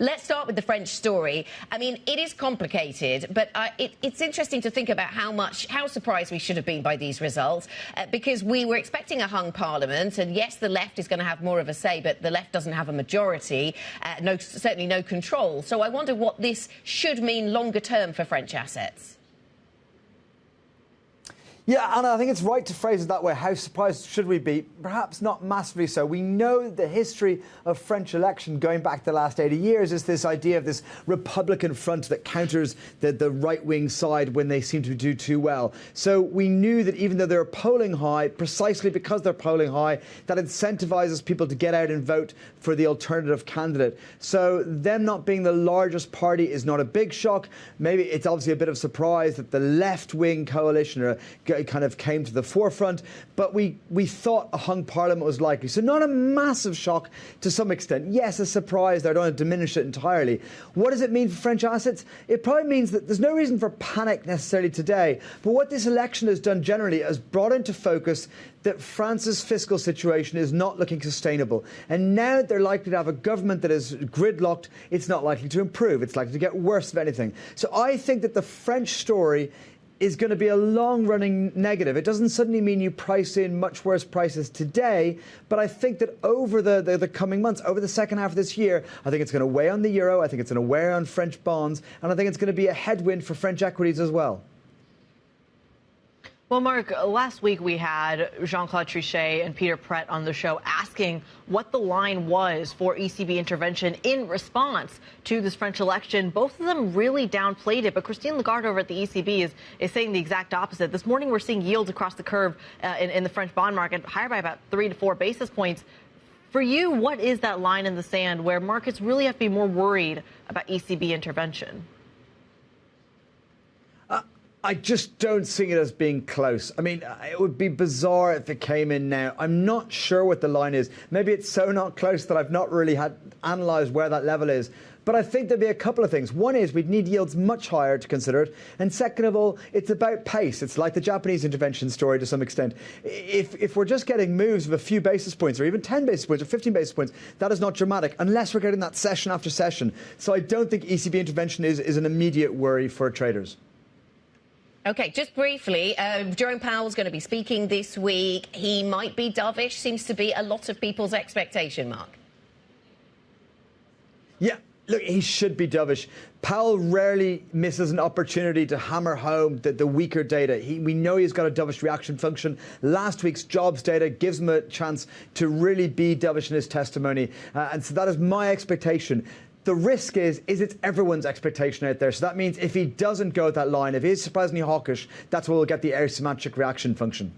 Let's start with the French story. I mean, it is complicated, but it's interesting to think about how surprised we should have been by these results, because we were expecting a hung parliament, and yes, the left is going to have more of a say, but the left doesn't have a majority, certainly no control. So I wonder what this should mean longer term for French assets. Yeah, Anna, I think it's right to phrase it that way. How surprised should we be? Perhaps not massively so. We know the history of French election going back the last 80 years is this idea of this Republican front that counters the right-wing side when they seem to do too well. So we knew that even though they're polling high, precisely because they're polling high, that incentivizes people to get out and vote for the alternative candidate. So them not being the largest party is not a big shock. Maybe it's obviously a bit of surprise that the left-wing coalition kind of came to the forefront, but we thought a hung parliament was likely. So not a massive shock to some extent. Yes, a surprise. I don't want to diminish it entirely. What does it mean for French assets? It probably means that there's no reason for panic necessarily today. But what this election has done generally is brought into focus that France's fiscal situation is not looking sustainable. And now that they're likely to have a government that is gridlocked, it's not likely to improve. It's likely to get worse, if anything. So I think that the French story is going to be a long-running negative. It doesn't suddenly mean you price in much worse prices today, but I think that over the coming months, over the second half of this year, I think it's going to weigh on the euro, I think it's going to weigh on French bonds, and I think it's going to be a headwind for French equities as well. Well, Mark, last week we had Jean-Claude Trichet and Peter Prett on the show asking what the line was for ECB intervention in response to this French election. Both of them really downplayed it, but Christine Lagarde over at the ECB is saying the exact opposite. This morning we're seeing yields across the curve in the French bond market higher by about 3 to 4 basis points. For you, what is that line in the sand where markets really have to be more worried about ECB intervention? I just don't see it as being close. I mean, it would be bizarre if it came in now. I'm not sure what the line is. Maybe it's so not close that I've not really had analysed where that level is. But I think there'd be a couple of things. One is we'd need yields much higher to consider it. And second of all, it's about pace. It's like the Japanese intervention story to some extent. If we're just getting moves of a few basis points or even 10 basis points or 15 basis points, that is not dramatic unless we're getting that session after session. So I don't think ECB intervention is an immediate worry for traders. OK, just briefly, Jerome Powell's going to be speaking this week. He might be dovish, seems to be a lot of people's expectation, Mark. Yeah, look, he should be dovish. Powell rarely misses an opportunity to hammer home the weaker data. We know he's got a dovish reaction function. Last week's jobs data gives him a chance to really be dovish in his testimony. And so that is my expectation. The risk is it's everyone's expectation out there. So that means if he doesn't go at that line, if he's surprisingly hawkish, that's where we'll get the asymmetric reaction function.